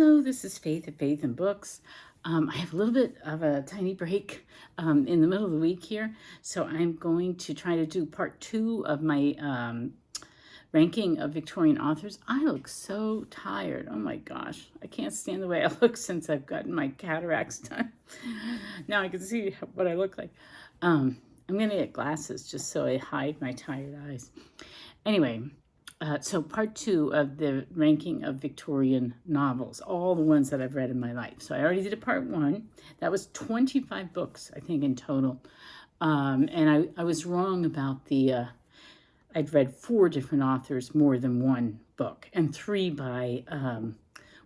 Hello, this is Faith at Faith and Books. I have a little bit of a tiny break in the middle of the week here, so I'm going to try to do part 2 of my ranking of Victorian authors. I look so tired. Oh my gosh, I can't stand the way I look since I've gotten my cataracts done. Now I can see what I look like. I'm going to get glasses just so I hide my tired eyes. Anyway, so part 2 of the ranking of Victorian novels, all the ones that I've read in my life. So I already did a part 1. That was 25 books, I think, in total. And I was wrong about the, I'd read 4 different authors, more than one book, and 3 by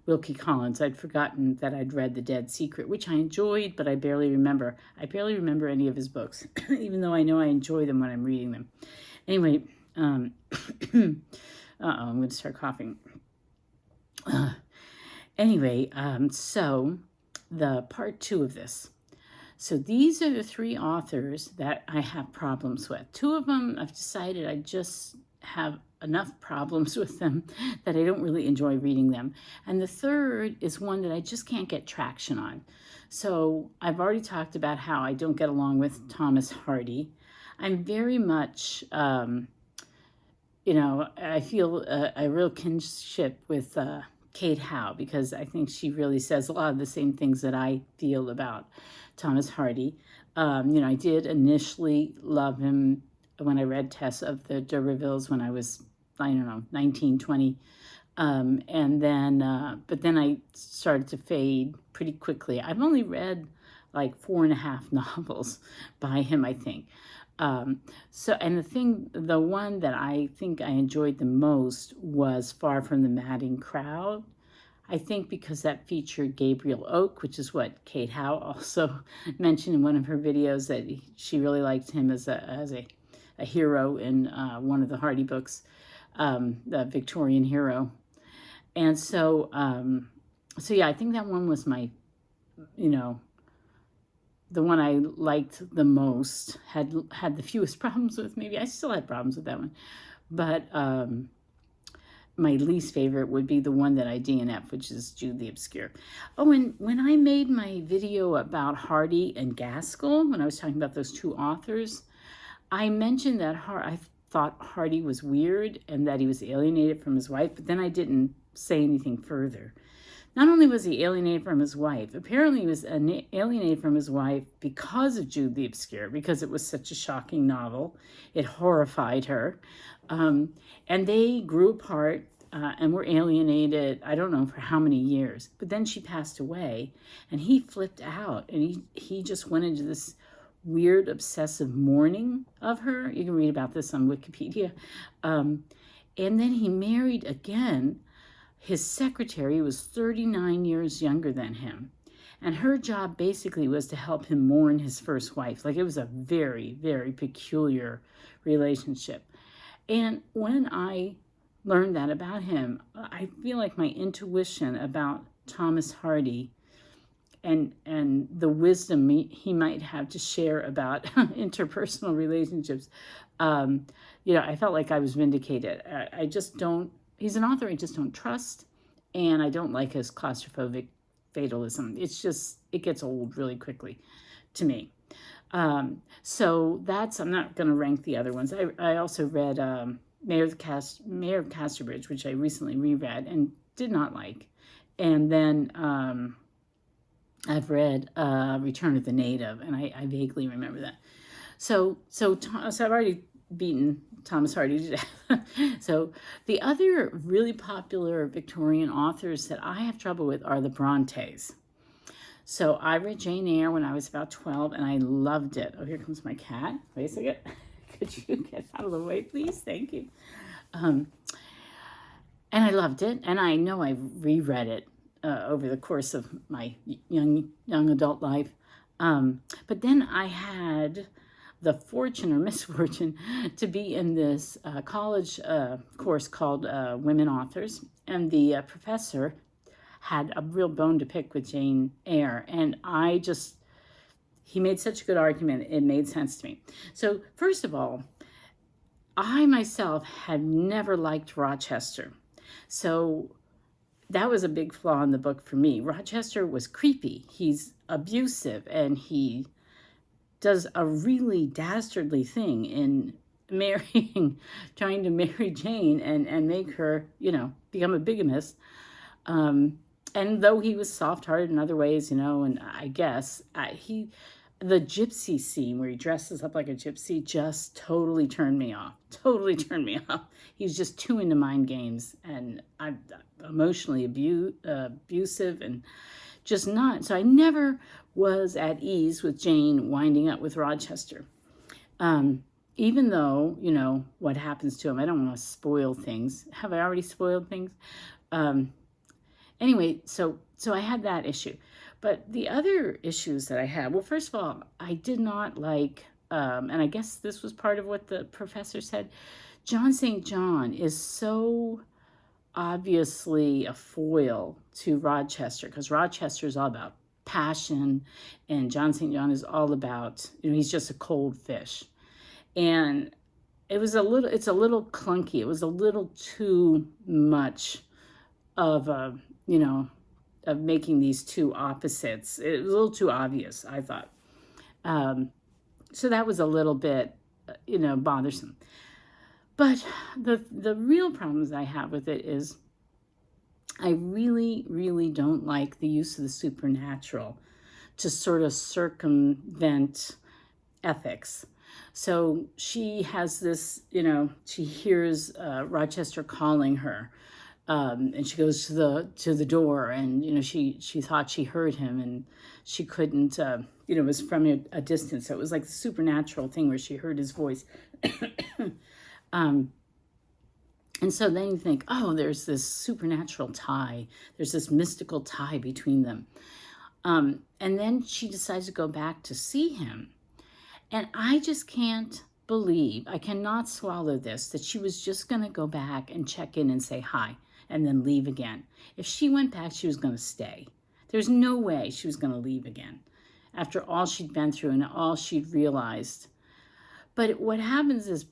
Wilkie Collins. I'd forgotten that I'd read The Dead Secret, which I enjoyed, but I barely remember. I barely remember any of his books, even though I know I enjoy them when I'm reading them. Anyway, I'm going to start coughing. So the part 2 of this. So these are the 3 authors that I have problems with. 2 of them, I've decided I just have enough problems with them that I don't really enjoy reading them. And the third is one that I just can't get traction on. So I've already talked about how I don't get along with Thomas Hardy. I'm very much... I feel a real kinship with Kate Howe, because I think she really says a lot of the same things that I feel about Thomas Hardy. I did initially love him when I read Tess of the D'Urbervilles when I was, 19, 20. But then I started to fade pretty quickly. I've only read like 4.5 novels by him, I think. The one that I think I enjoyed the most was Far from the Madding Crowd. I think because that featured Gabriel Oak, which is what Kate Howe also mentioned in one of her videos, that she really liked him as a hero in one of the Hardy books, the Victorian hero. And so yeah, I think that one was my, the one I liked the most, had the fewest problems with. Maybe I still had problems with that one, but my least favorite would be the one that I DNF, which is Jude the Obscure. Oh, and when I made my video about Hardy and Gaskell, when I was talking about those 2 authors, I mentioned that I thought Hardy was weird and that he was alienated from his wife, but then I didn't say anything further. Not only was he alienated from his wife, apparently he was alienated from his wife because of Jude the Obscure, because it was such a shocking novel. It horrified her. And they grew apart and were alienated, I don't know for how many years. But then she passed away and he flipped out, and he just went into this weird obsessive mourning of her. You can read about this on Wikipedia. And then he married again. His secretary was 39 years younger than him, and her job basically was to help him mourn his first wife. Like, it was a very, very peculiar relationship. And when I learned that about him, I feel like my intuition about Thomas Hardy and the wisdom he might have to share about interpersonal relationships, I felt like I was vindicated. I just don't. He's an author I just don't trust, and I don't like his claustrophobic fatalism. It gets old really quickly to me. So I'm not going to rank the other ones. I also read Mayor of Casterbridge, which I recently reread and did not like. And then I've read Return of the Native, and I vaguely remember that. So I've already beaten Thomas Hardy to death. So the other really popular Victorian authors that I have trouble with are the Brontes. So I read Jane Eyre when I was about 12, and I loved it. Oh, here comes my cat. Wait a second. Could you get out of the way, please? Thank you. And I loved it, and I know I reread it over the course of my young adult life. But then I had the fortune or misfortune to be in this college course called Women Authors, and the professor had a real bone to pick with Jane Eyre, and he made such a good argument, it made sense to me. So first of all, I myself had never liked Rochester, so that was a big flaw in the book for me. Rochester was creepy. He's abusive, and he does a really dastardly thing in marrying, trying to marry Jane and make her, become a bigamist. And though he was soft-hearted in other ways, and I guess the gypsy scene where he dresses up like a gypsy just totally turned me off. Totally turned me off. He's just too into mind games, and I'm emotionally abusive and just not. So I never was at ease with Jane winding up with Rochester. Even though, what happens to him, I don't want to spoil things. Have I already spoiled things? Anyway, so I had that issue. But the other issues that I had, well, first of all, I did not like, and I guess this was part of what the professor said, John St. John is so obviously a foil to Rochester, because Rochester is all about passion, and John St. John is all about, he's just a cold fish. And it's a little clunky. It was a little too much of of making these two opposites. It was a little too obvious, I thought. So that was a little bit, bothersome. But the real problems I have with it is I really, really don't like the use of the supernatural to sort of circumvent ethics. So she has this, she hears Rochester calling her. And she goes to the door, and she thought she heard him, and she couldn't. It was from a distance. So it was like the supernatural thing where she heard his voice. And so then you think, oh, there's this supernatural tie. There's this mystical tie between them. And then she decides to go back to see him, and I just can't believe, I cannot swallow this, that she was just going to go back and check in and say hi and then leave again. If she went back, she was going to stay. There's no way she was going to leave again after all she'd been through and all she'd realized. But what happens is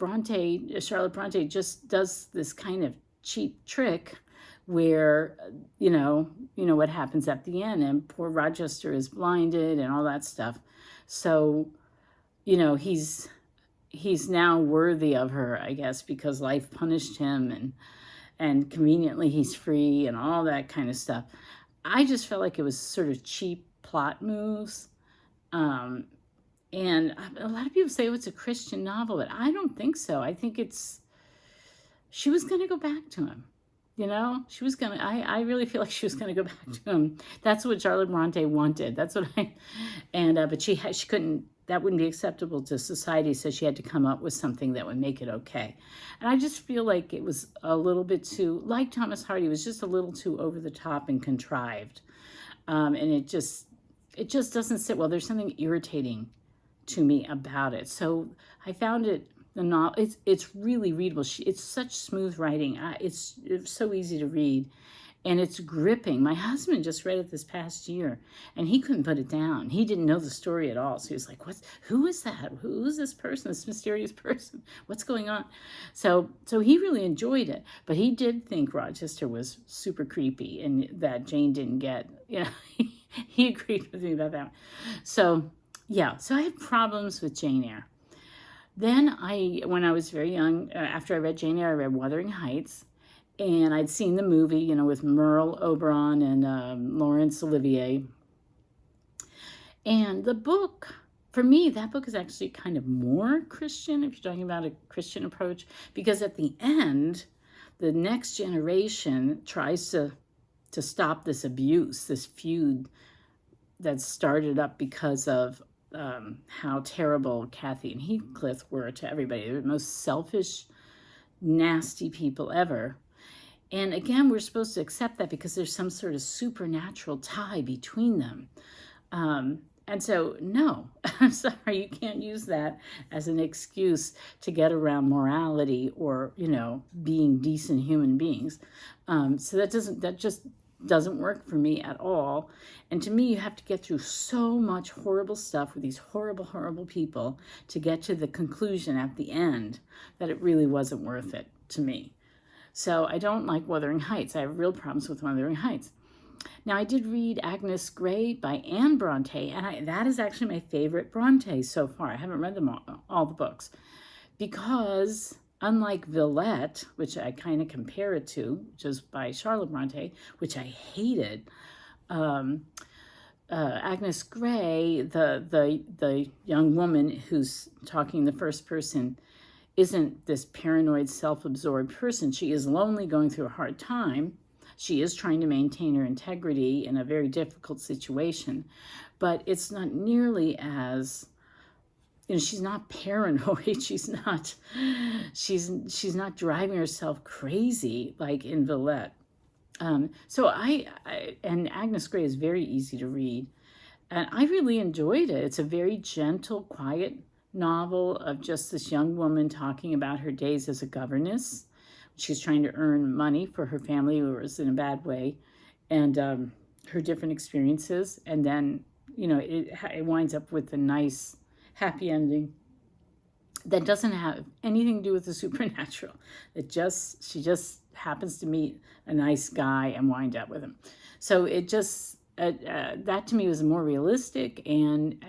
Charlotte Bronte just does this kind of cheap trick where, what happens at the end, and poor Rochester is blinded and all that stuff. So, he's now worthy of her, I guess, because life punished him, and conveniently he's free and all that kind of stuff. I just felt like it was sort of cheap plot moves. And a lot of people say, oh, it's a Christian novel, but I don't think so. I think she was going to go back to him. She was going to, I really feel like she was going to go back to him. That's what Charlotte Bronte wanted. That's what but she couldn't, that wouldn't be acceptable to society, so she had to come up with something that would make it okay. And I just feel like it was a little bit too, like Thomas Hardy, was just a little too over the top and contrived. And it just doesn't sit well. There's something irritating to me about it. So I found it's really readable. It's such smooth writing. It's so easy to read. And it's gripping. My husband just read it this past year, and he couldn't put it down. He didn't know the story at all. So he was like, who is that? Who is this person, this mysterious person? What's going on? So he really enjoyed it. But he did think Rochester was super creepy and that Jane didn't get, he agreed with me about that one. So, yeah, so I had problems with Jane Eyre. Then when I was very young, after I read Jane Eyre, I read Wuthering Heights. And I'd seen the movie, with Merle Oberon and Laurence Olivier. And the book, for me, that book is actually kind of more Christian, if you're talking about a Christian approach, because at the end, the next generation tries to stop this abuse, this feud that started up because of how terrible Cathy and Heathcliff were to everybody. They were the most selfish, nasty people ever. And again, we're supposed to accept that because there's some sort of supernatural tie between them. And so, no, I'm sorry, you can't use that as an excuse to get around morality or, being decent human beings. So that just doesn't work for me at all. And to me, you have to get through so much horrible stuff with these horrible, horrible people to get to the conclusion at the end that it really wasn't worth it to me. So I don't like Wuthering Heights. I have real problems with Wuthering Heights. Now, I did read Agnes Grey by Anne Bronte, and that is actually my favorite Bronte so far. I haven't read them all the books, because unlike Villette, which I kind of compare it to, which is by Charlotte Bronte, which I hated, Agnes Grey, the young woman who's talking in the first person, isn't this paranoid, self-absorbed person. She is lonely, going through a hard time. She is trying to maintain her integrity in a very difficult situation, but it's not nearly as, she's not paranoid. She's not driving herself crazy like in Villette. So and Agnes Grey is very easy to read, and I really enjoyed it. It's a very gentle, quiet novel of just this young woman talking about her days as a governess. She's trying to earn money for her family, who was in a bad way, and her different experiences. And then, it winds up with a nice, happy ending that doesn't have anything to do with the supernatural. She just happens to meet a nice guy and wind up with him. So it just, that to me was more realistic, and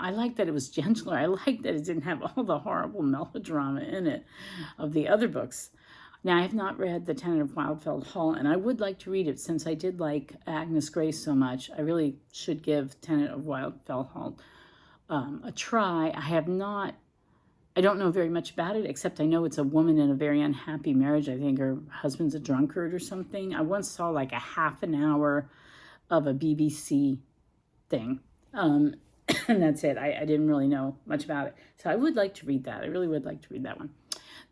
I liked that it was gentler. I liked that it didn't have all the horrible melodrama in it of the other books. Now, I have not read The Tenant of Wildfell Hall, and I would like to read it since I did like Agnes Grey so much. I really should give Tenant of Wildfell Hall a try. I don't know very much about it, except I know it's a woman in a very unhappy marriage. I think her husband's a drunkard or something. I once saw like a half an hour of a BBC thing, and that's it. I didn't really know much about it. So I would like to read that. I really would like to read that one.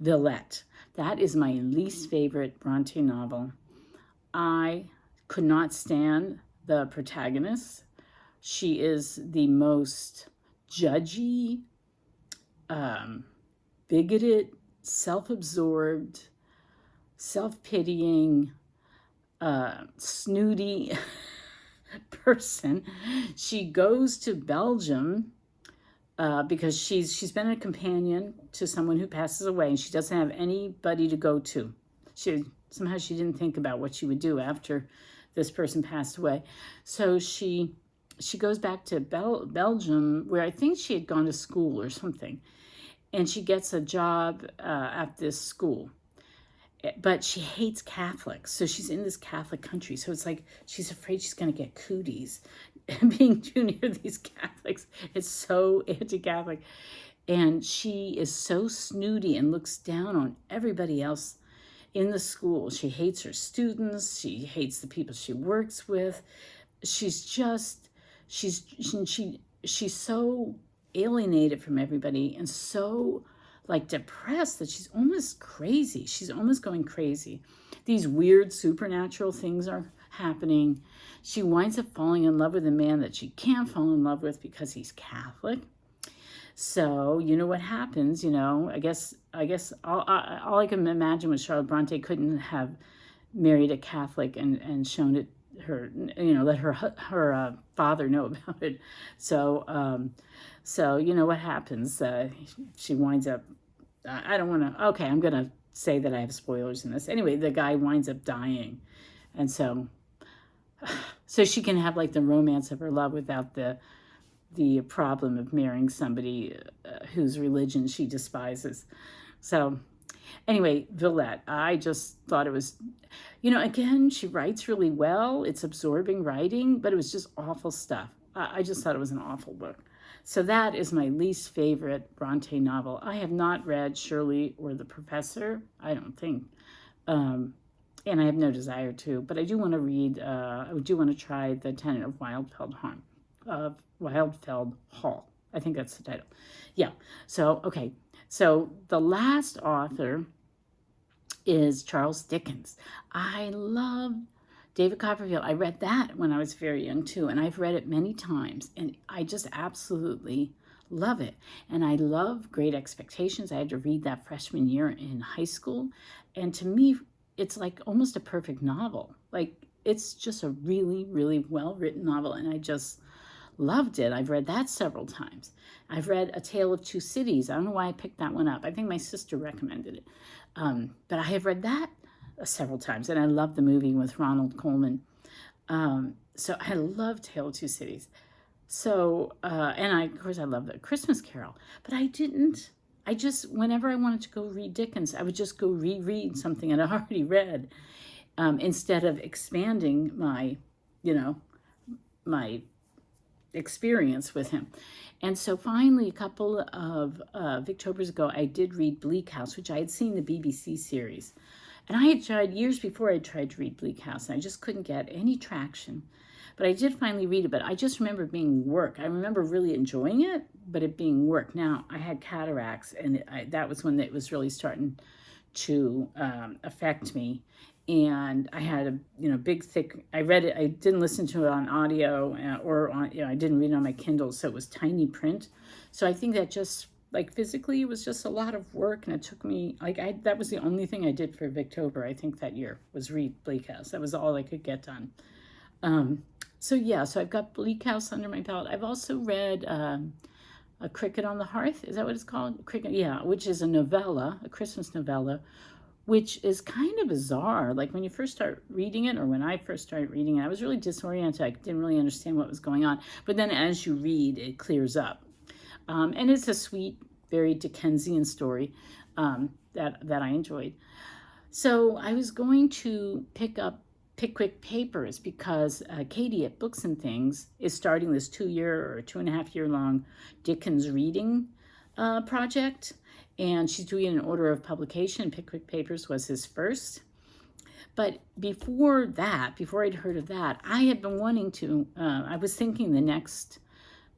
Villette. That is my least favorite Bronte novel. I could not stand the protagonist. She is the most judgy, bigoted, self-absorbed, self-pitying, snooty person. She goes to Belgium because she's been a companion to someone who passes away, and she doesn't have anybody to go to. Somehow she didn't think about what she would do after this person passed away. So she goes back to Belgium, where I think she had gone to school or something, and she gets a job at this school. But she hates Catholics, so she's in this Catholic country. So it's like she's afraid she's going to get cooties being too near these Catholics. It's so anti-Catholic. And she is so snooty and looks down on everybody else in the school. She hates her students. She hates the people she works with. She's so alienated from everybody and so like depressed that she's almost crazy. She's almost going crazy. These weird supernatural things are happening. She winds up falling in love with a man that she can't fall in love with because he's Catholic. So you know what happens, I guess all I can imagine was Charlotte Bronte couldn't have married a Catholic and shown it her, let her father know about it. So you know what happens. She winds up, I don't want to, okay, I'm going to say that I have spoilers in this. Anyway, the guy winds up dying. And so she can have like the romance of her love without the problem of marrying somebody whose religion she despises. So anyway, Villette, I just thought it was, again, she writes really well. It's absorbing writing, but it was just awful stuff. I just thought it was an awful book. So that is my least favorite Bronte novel. I have not read Shirley or the Professor, I don't think. And I have no desire to, but I do want to read, I do want to try The Tenant of Wildfell Hall. I think that's the title. Yeah. So, okay. So the last author is Charles Dickens. I love David Copperfield. I read that when I was very young too, and I've read it many times, and I just absolutely love it. And I love Great Expectations. I had to read that freshman year in high school, and to me, it's like almost a perfect novel. Like, it's just a really, really well-written novel, and I just loved it. I've read that several times. I've read A Tale of Two Cities. I don't know why I picked that one up. I think my sister recommended it. But I have read that several times, and I love the movie with Ronald Colman. So I love Tale of Two Cities. So, and of course, I love the Christmas Carol. But I just, whenever I wanted to go read Dickens, I would just go reread something I'd already read, instead of expanding my, you know, my experience with him. And so finally, a couple of Victobers ago, I did read Bleak House, which I had seen the BBC series. And I had tried, years before I tried to read Bleak House, and I just couldn't get any traction. But I did finally read it, but I just remember it being work. I remember really enjoying it, but it being work. Now, I had cataracts, and that was when it was really starting to affect me. And I had a big thick, I read it, I didn't listen to it on audio, or on, I didn't read it on my Kindle, so it was tiny print. So I think that just, like, physically, it was just a lot of work, and it took me, that was the only thing I did for Victober, I think, that year, was read Bleak House. That was all I could get done. So yeah, so I've got Bleak House under my belt. I've also read A Cricket on the Hearth. Is that what it's called? Cricket, yeah, which is a novella, a Christmas novella, which is kind of bizarre. Like when you first start reading it, or when I first started reading it, I was really disoriented. I didn't really understand what was going on. But then as you read, it clears up. And it's a sweet, very Dickensian story that I enjoyed. So I was going to pick up Pickwick Papers because Katie at Books and Things is starting this 2-year or 2.5-year long Dickens reading project, and she's doing it in order of publication. Pickwick Papers was his first. But before that, before I'd heard of that, I had been wanting to, I was thinking the next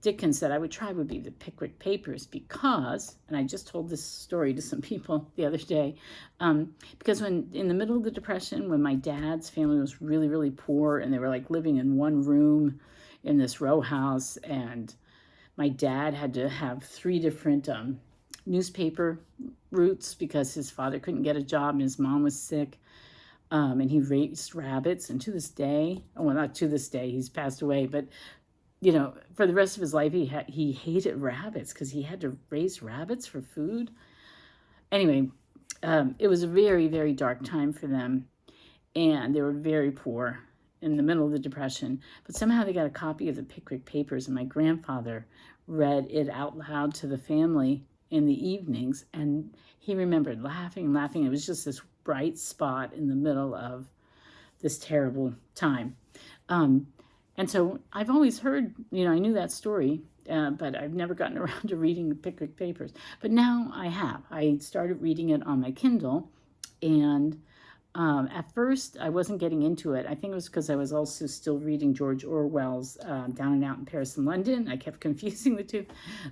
Dickens that I would try would be the Pickwick Papers because, and I just told this story to some people the other day, because when in the middle of the Depression, when my dad's family was really, really poor and they were like living in one room in this row house, and my dad had to have 3 different newspaper routes because his father couldn't get a job and his mom was sick, and he raised rabbits, and to this day, well, not to this day, he's passed away, but for the rest of his life, he hated rabbits because he had to raise rabbits for food. Anyway, it was a very, very dark time for them, and they were very poor in the middle of the Depression. But somehow they got a copy of the Pickwick Papers, and my grandfather read it out loud to the family in the evenings, and he remembered laughing and laughing. It was just this bright spot in the middle of this terrible time. And so I've always heard, I knew that story, but I've never gotten around to reading the Pickwick Papers. But now I have. I started reading it on my Kindle, and at first I wasn't getting into it. I think it was because I was also still reading George Orwell's Down and Out in Paris and London. I kept confusing the two.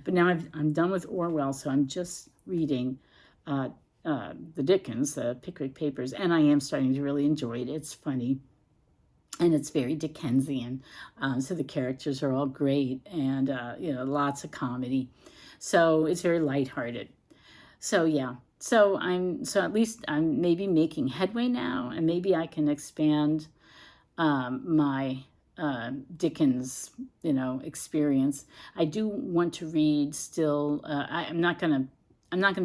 But now I'm done with Orwell, so I'm just reading the Dickens, the Pickwick Papers, and I am starting to really enjoy it. It's funny. And it's very Dickensian, so the characters are all great, and lots of comedy. So it's very lighthearted. So yeah, so at least I'm maybe making headway now, and maybe I can expand my Dickens, experience. I do want to read still. I'm not gonna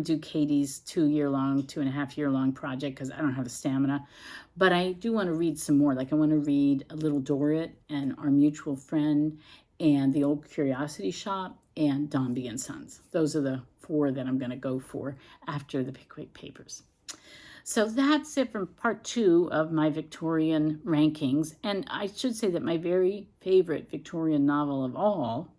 do Katie's 2.5-year-long project because I don't have the stamina. But I do want to read some more. Like I want to read A Little Dorrit and Our Mutual Friend and The Old Curiosity Shop and Dombey and Sons. Those are the 4 that I'm going to go for after the Pickwick Papers. So that's it for part 2 of my Victorian rankings. And I should say that my very favorite Victorian novel of all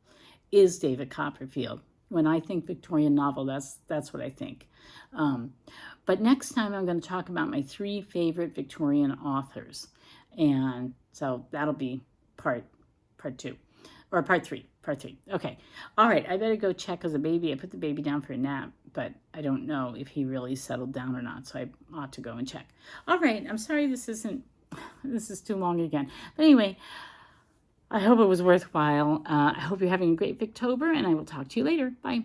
is David Copperfield. When I think Victorian novel, that's what I think. But next time I'm going to talk about my 3 favorite Victorian authors. And so that'll be part 2. Or part 3. Okay. All right. I better go check because I put the baby down for a nap. But I don't know if he really settled down or not. So I ought to go and check. All right. I'm sorry this is too long again. But anyway, I hope it was worthwhile. I hope you're having a great Victober, and I will talk to you later. Bye.